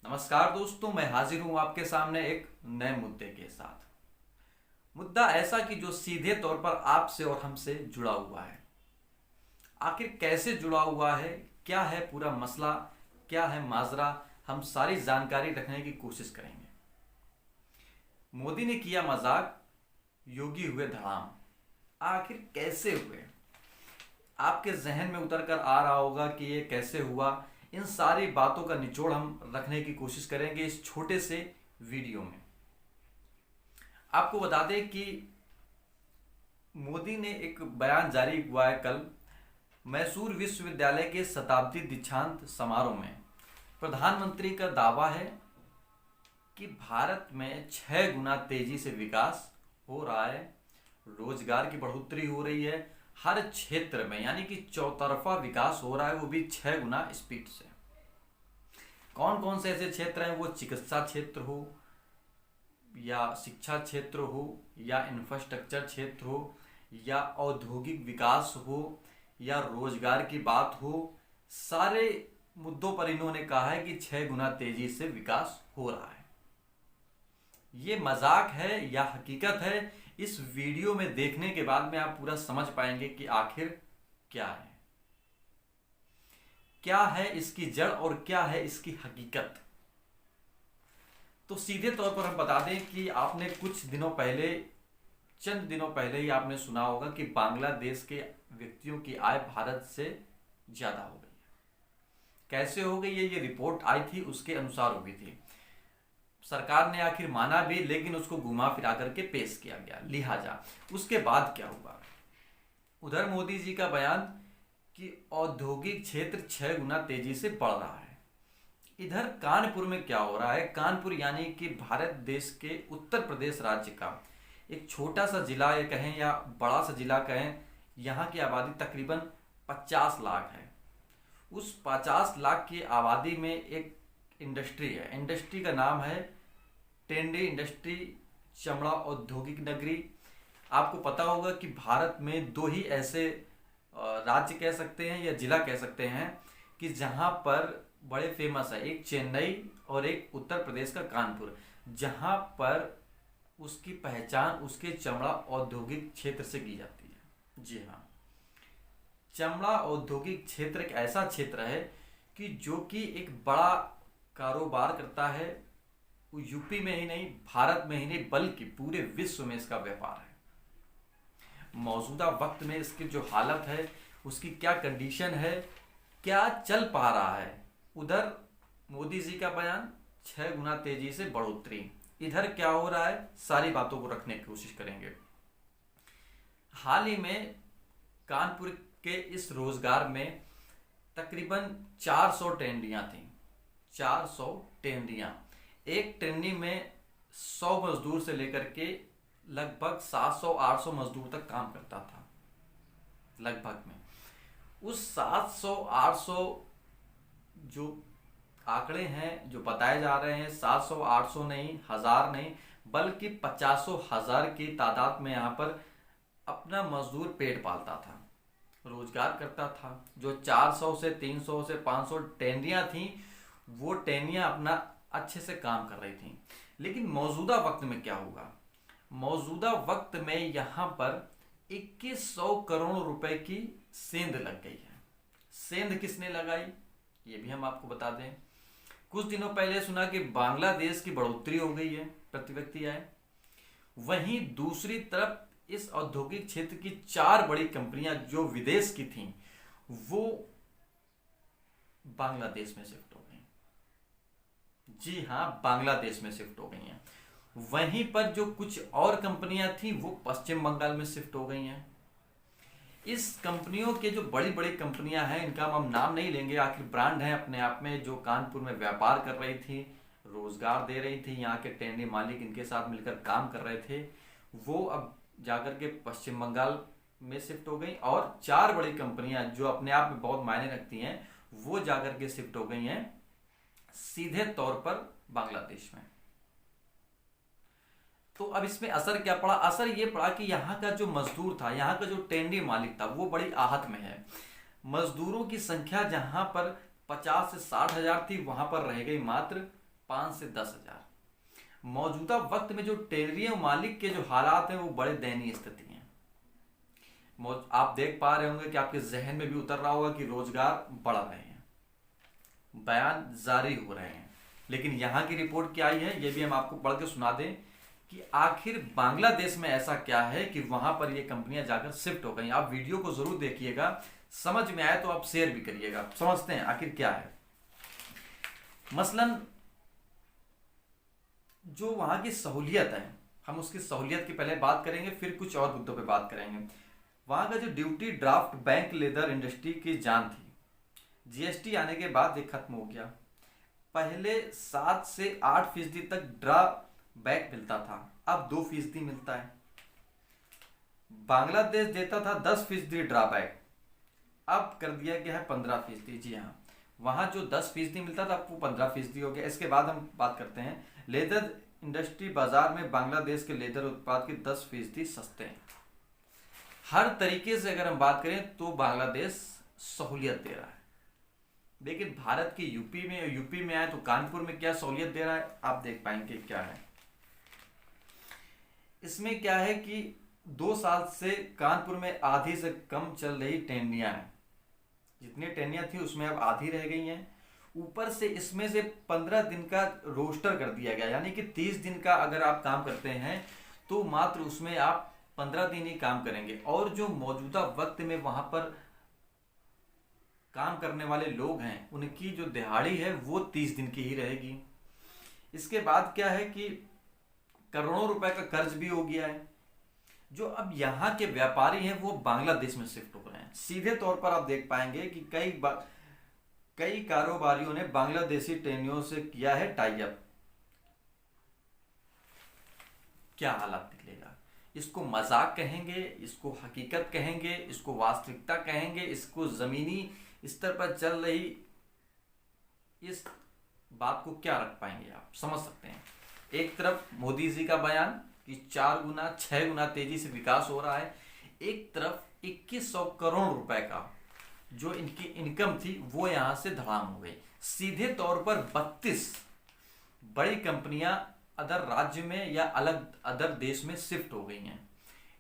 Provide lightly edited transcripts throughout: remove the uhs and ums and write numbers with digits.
नमस्कार दोस्तों, मैं हाजिर हूं आपके सामने एक नए मुद्दे के साथ। मुद्दा ऐसा कि जो सीधे तौर पर आपसे और हमसे जुड़ा हुआ है। आखिर कैसे जुड़ा हुआ है, क्या है पूरा मसला, क्या है माजरा, हम सारी जानकारी रखने की कोशिश करेंगे। मोदी ने किया मजाक, योगी हुए धड़ाम। आखिर कैसे हुए? आपके जहन में उतर कर आ रहा होगा कि ये कैसे हुआ। इन सारी बातों का निचोड़ हम रखने की कोशिश करेंगे इस छोटे से वीडियो में। आपको बता दें कि मोदी ने एक बयान जारी हुआ है कल मैसूर विश्वविद्यालय के शताब्दी दीक्षांत समारोह में। प्रधानमंत्री का दावा है कि भारत में 6 गुना तेजी से विकास हो रहा है, रोजगार की बढ़ोतरी हो रही है हर क्षेत्र में, यानी कि चौतरफा विकास हो रहा है, वो भी 6 गुना स्पीड से। कौन कौन से ऐसे क्षेत्र हैं? वो चिकित्सा क्षेत्र हो या शिक्षा क्षेत्र हो या इंफ्रास्ट्रक्चर क्षेत्र हो या औद्योगिक विकास हो या रोजगार की बात हो, सारे मुद्दों पर इन्होंने कहा है कि 6 गुना तेजी से विकास हो रहा है। ये मजाक है या हकीकत है, इस वीडियो में देखने के बाद में आप पूरा समझ पाएंगे कि आखिर क्या है इसकी जड़ और क्या है इसकी हकीकत। तो सीधे तौर पर हम बता दें कि आपने चंद दिनों पहले ही आपने सुना होगा कि बांग्लादेश के व्यक्तियों की आय भारत से ज्यादा हो गई है। कैसे हो गई है? ये रिपोर्ट आई थी, उसके अनुसार हो गई थी। सरकार ने आखिर माना भी, लेकिन उसको घुमा फिरा करके पेश किया गया। लिहाजा उसके बाद क्या हुआ? उधर मोदी जी का बयान कि औद्योगिक क्षेत्र 6 गुना तेजी से बढ़ रहा है। इधर कानपुर में क्या हो रहा है? कानपुर यानी कि भारत देश के उत्तर प्रदेश राज्य का एक छोटा सा जिला ये कहें या बड़ा सा जिला कहें, यहाँ की आबादी तकरीबन 50 लाख है। उस 50 लाख की आबादी में एक इंडस्ट्री है। इंडस्ट्री का नाम है टेंडी इंडस्ट्री, चमड़ा औद्योगिक नगरी। आपको पता होगा कि भारत में 2 ही ऐसे राज्य कह सकते हैं या जिला कह सकते हैं कि जहां पर बड़े फेमस है, एक चेन्नई और एक उत्तर प्रदेश का कानपुर, जहां पर उसकी पहचान उसके चमड़ा औद्योगिक क्षेत्र से की जाती है। जी हाँ, चमड़ा औद्योगिक क्षेत्र एक ऐसा क्षेत्र है कि जो कि एक बड़ा कारोबार करता है। वो यूपी में ही नहीं, भारत में ही नहीं, बल्कि पूरे विश्व में इसका व्यापार है। मौजूदा वक्त में इसकी जो हालत है, उसकी क्या कंडीशन है, क्या चल पा रहा है। उधर मोदी जी का बयान 6 गुना तेजी से बढ़ोतरी, इधर क्या हो रहा है, सारी बातों को रखने की कोशिश करेंगे। हाल ही में कानपुर के इस रोजगार में तकरीबन 400 टेंडियां थी। 400 टेंडियां, एक टेंडी में 100 मजदूर से लेकर के लगभग 700-800 मजदूर तक काम करता था लगभग में। उस 700-800 जो आंकड़े हैं, जो बताए जा रहे हैं, 700-800 नहीं, हजार नहीं, बल्कि 50,000 की तादाद में यहाँ पर अपना मजदूर पेट पालता था, रोजगार करता था। जो 400 से 300 से 500 टेंडियां थी, वो टेंडियां अपना अच्छे से काम कर रही थी। लेकिन मौजूदा वक्त में क्या होगा? मौजूदा वक्त में यहाँ पर 2100 करोड़ रुपए की सेंध लग गई है। सेंध किसने लगाई, ये भी हम आपको बता दें। कुछ दिनों पहले सुना कि बांग्लादेश की बढ़ोतरी हो गई है प्रति व्यक्ति आय। वहीं दूसरी तरफ इस औद्योगिक क्षेत्र की 4 बड़ी कंपनियां जो विदेश की थीं, वो बांग्लादेश में शिफ्ट हो गई। जी हाँ, बांग्लादेश में शिफ्ट हो गई हैं। वहीं पर जो कुछ और कंपनियां थी, वो पश्चिम बंगाल में शिफ्ट हो गई हैं। इस कंपनियों के जो बड़ी बड़ी कंपनियां हैं, इनका हम नाम नहीं लेंगे, आखिर ब्रांड है अपने आप में, जो कानपुर में व्यापार कर रही थी, रोजगार दे रही थी, यहाँ के टेंडी मालिक इनके साथ मिलकर काम कर रहे थे, वो अब जाकर के पश्चिम बंगाल में शिफ्ट हो गई। और 4 बड़ी कंपनियां जो अपने आप में बहुत मायने रखती हैं, वो जाकर के शिफ्ट हो गई हैं सीधे तौर पर बांग्लादेश में। तो अब इसमें असर क्या पड़ा? असर ये पड़ा कि यहाँ का जो मजदूर था, यहाँ का जो टेंडी मालिक था, वो बड़ी आहत में है। मजदूरों की संख्या जहाँ पर 50 से 60 हजार थी, वहां पर रह गई मात्र 5 से 10,000। मौजूदा वक्त में जो टेनरियों मालिक के जो हालात हैं वो बड़े दयनीय स्थिति हैं। आप देख पा रहे होंगे कि आपके जहन में भी उतर रहा होगा कि रोजगार बढ़ रहे हैं, बयान जारी हो रहे हैं, लेकिन यहाँ की रिपोर्ट क्या आई है ये भी हम आपको पढ़ के सुना दें कि आखिर बांग्लादेश में ऐसा क्या है कि वहां पर ये कंपनियां जाकर शिफ्ट हो गई। आप वीडियो को जरूर देखिएगा, समझ में आए तो आप शेयर भी करिएगा। समझते हैं आखिर क्या है। मसलन जो वहां की सहूलियत है, हम उसकी सहूलियत की पहले बात करेंगे, फिर कुछ और मुद्दों पे बात करेंगे। वहां का जो duty draft bank leather industry की जान थी, जीएसटी आने के बाद ये खत्म हो गया। पहले 7 से 8% तक ड्रा बैक मिलता था, अब 2% मिलता है। बांग्लादेश देता था 10% ड्रा बैक, अब कर दिया गया है 15%। जी हाँ, वहां जो 10% मिलता था अब वो 15% हो गया। इसके बाद हम बात करते हैं लेदर इंडस्ट्री बाजार में बांग्लादेश के लेदर उत्पाद के 10% सस्ते हैं। हर तरीके से अगर हम बात करें तो बांग्लादेश सहूलियत दे रहा है। लेकिन भारत के यूपी में आए तो कानपुर में क्या सहूलियत दे रहा है आप देख पाएंगे क्या है। इसमें क्या है कि 2 साल से कानपुर में आधी से कम चल रही ट्रेनियां हैं। जितनी ट्रेनियां थी उसमें अब आधी रह गई हैं। ऊपर से इसमें से 15 दिन का रोस्टर कर दिया गया, यानी कि 30 दिन का अगर आप काम करते हैं तो मात्र उसमें आप 15 दिन ही काम करेंगे, और जो मौजूदा वक्त में वहां पर काम करने वाले लोग हैं उनकी जो दिहाड़ी है वो 30 दिन की ही रहेगी। इसके बाद क्या है कि करोड़ों रुपए का कर्ज भी हो गया है। जो अब यहाँ के व्यापारी हैं वो बांग्लादेश में शिफ्ट हो रहे हैं। सीधे तौर पर आप देख पाएंगे कि कई कारोबारियों ने बांग्लादेशी ट्रेनियों से किया है टाई अप। क्या हालात निकलेगा, इसको मजाक कहेंगे, इसको हकीकत कहेंगे, इसको वास्तविकता कहेंगे, इसको जमीनी स्तर पर चल रही इस बात को क्या रख पाएंगे आप समझ सकते हैं। एक तरफ मोदी जी का बयान कि 4 गुना 6 गुना तेजी से विकास हो रहा है, एक तरफ 2100 करोड़ रुपए का जो इनकी इनकम थी वो यहां से धड़ाम हो गई। सीधे तौर पर 32 बड़ी कंपनियां अदर राज्य में या अदर देश में शिफ्ट हो गई हैं।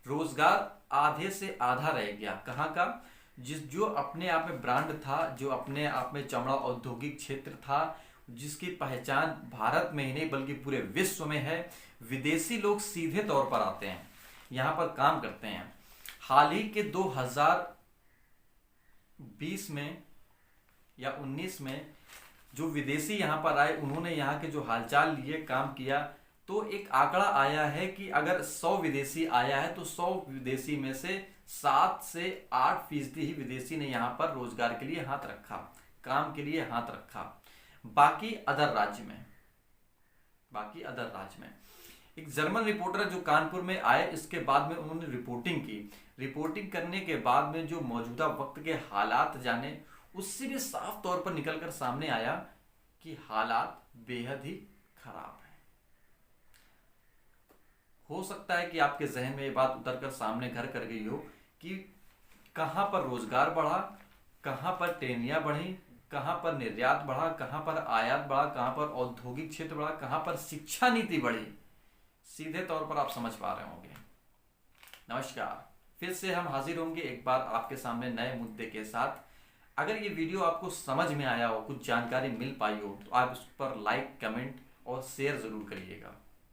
रोजगार आधे से आधा रह गया। कहाँ का? जो अपने आप में ब्रांड था, जो अपने आप में चमड़ा औद्योगिक क्षेत्र था, जिसकी पहचान भारत में ही नहीं बल्कि पूरे विश्व में है। विदेशी लोग सीधे तौर पर आते हैं, यहाँ पर काम करते हैं। हाल ही के 2020 में या 19 में जो विदेशी यहाँ पर आए उन्होंने यहाँ के जो हालचाल लिए, काम किया, तो एक आंकड़ा आया है कि अगर 100 विदेशी आया है तो 100 विदेशी में से 7 से 8% ही विदेशी ने यहाँ पर रोजगार के लिए हाथ रखा, काम के लिए हाथ रखा। बाकी अदर राज्य में एक जर्मन रिपोर्टर जो कानपुर में आए, इसके बाद में उन्होंने रिपोर्टिंग की। रिपोर्टिंग करने के बाद में जो मौजूदा वक्त के हालात जाने, उससे भी साफ तौर पर निकलकर सामने आया कि हालात बेहद ही खराब हैं। हो सकता है कि आपके जहन में ये बात उतरकर सामने घर कर गई हो कि कहां पर रोजगार बढ़ा, कहां पर ट्रेनियां बढ़ी, कहां पर निर्यात बढ़ा, कहां पर आयात बढ़ा, कहां पर औद्योगिक क्षेत्र बढ़ा, कहां पर शिक्षा नीति बढ़ी। सीधे तौर पर आप समझ पा रहे होंगे। नमस्कार, फिर से हम हाजिर होंगे एक बार आपके सामने नए मुद्दे के साथ। अगर ये वीडियो आपको समझ में आया हो, कुछ जानकारी मिल पाई हो, तो आप इस पर लाइक, कमेंट और शेयर जरूर करिएगा।